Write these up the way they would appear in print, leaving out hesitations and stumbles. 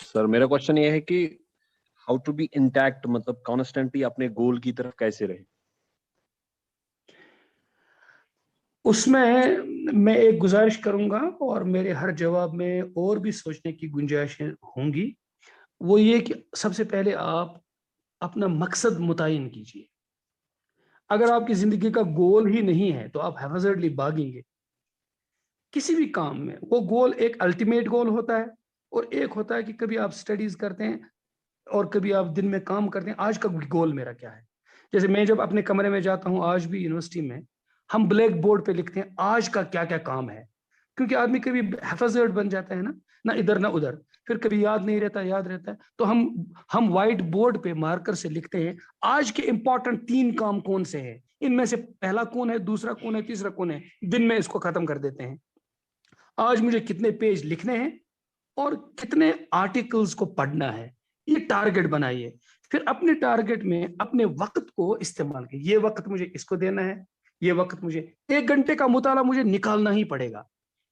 Sir मेरा question ये है कि हाउ टू बी इंटैक्ट, मतलब कॉन्स्टेंटली अपने गोल की तरफ कैसे रहे? उसमें मैं एक गुजारिश करूंगा और मेरे हर जवाब में और भी सोचने की गुंजाइशें होंगी। वो ये कि सबसे पहले आप अपना मकसद मुतय्यन कीजिए। अगर आपकी जिंदगी का गोल ही नहीं है तो आप हैफजर्डली भागेंगे किसी भी काम में। वो गोल एक अल्टीमेट गोल होता है और एक होता है कि कभी आप स्टडीज करते हैं और कभी आप दिन में काम करते हैं, आज का गोल मेरा क्या है। जैसे मैं जब अपने कमरे में जाता हूं, आज भी यूनिवर्सिटी में हम ब्लैक बोर्ड पे लिखते हैं आज का क्या क्या काम है, क्योंकि आदमी कभी हैफजर्ड बन जाता है ना इधर ना उधर, फिर कभी याद नहीं रहता, याद रहता है, तो हम व्हाइट बोर्ड पे मार्कर से लिखते हैं आज के इंपॉर्टेंट 3 काम कौन से हैं, इनमें से पहला कौन है, दूसरा कौन है, तीसरा कौन है, दिन में इसको खत्म कर देते हैं। आज मुझे कितने पेज लिखने हैं और कितने आर्टिकल्स को पढ़ना है, ये टारगेट बनाइए। फिर अपने टारगेट में अपने वक्त को इस्तेमाल कीजिए। ये वक्त मुझे इसको देना है, ये वक्त मुझे 1 घंटे का मुताला मुझे निकालना ही पड़ेगा,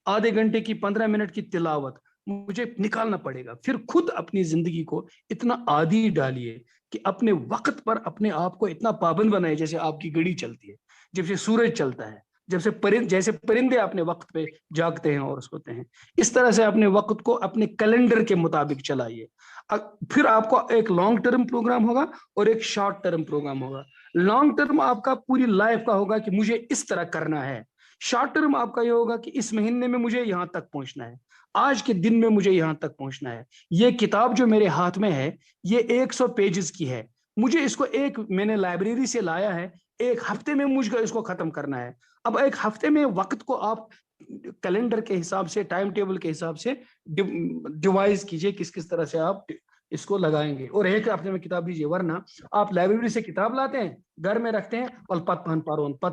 आधे घंटे की 15 मिनट की तिलावत मुझे निकालना पड़ेगा। फिर खुद अपनी जिंदगी को इतना आदी डालिए कि अपने वक्त पर अपने आप को इतना पाबंद बनाए, जैसे आपकी घड़ी चलती है, जैसे सूरज चलता है, जैसे परिंदे अपने वक्त पे जागते हैं और सोते हैं, इस तरह से अपने वक्त को अपने कैलेंडर के मुताबिक चलाइए। फिर आपको एक लॉन्ग टर्म प्रोग्राम होगा और एक शॉर्ट टर्म प्रोग्राम होगा। लॉन्ग टर्म आपका पूरी लाइफ का होगा कि मुझे इस तरह करना है। शॉर्ट टर्म आपका ये होगा कि इस महीने में मुझे यहां तक पहुंचना है, आज के दिन में मुझे यहां तक पहुंचना है। ये किताब जो मेरे हाथ में है ये 100 पेजेस की है, मुझे इसको मैंने लाइब्रेरी से लाया है, 1 हफ्ते में मुझको इसको खत्म करना है। अब 1 हफ्ते में वक्त को आप कैलेंडर के हिसाब से, टाइम टेबल के हिसाब से डिवाइस कीजिए किस किस तरह से आप इसको लगाएंगे, और 1 हफ्ते में किताब लीजिए। वरना आप लाइब्रेरी से किताब लाते हैं, घर में रखते हैं और पत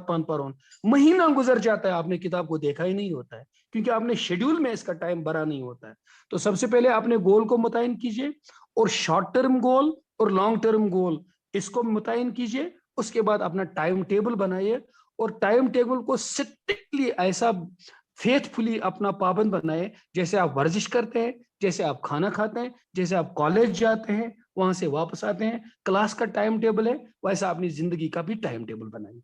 पान महीना गुजर जाता है, आपने किताब को देखा ही नहीं होता है, क्योंकि आपने शेड्यूल में इसका टाइम भरा नहीं होता है। तो सबसे पहले अपने गोल को मुतय्यन कीजिए और शॉर्ट टर्म गोल और लॉन्ग टर्म गोल इसको मुतय्यन कीजिए। उसके बाद अपना टाइम टेबल बनाइए और टाइम टेबल को स्ट्रिक्टली ऐसा फेथफुली अपना पाबंद बनाए, जैसे आप वर्जिश करते हैं, जैसे आप खाना खाते हैं, जैसे आप कॉलेज जाते हैं, वहां से वापस आते हैं, क्लास का टाइम टेबल है, वैसा अपनी जिंदगी का भी टाइम टेबल बनाइए।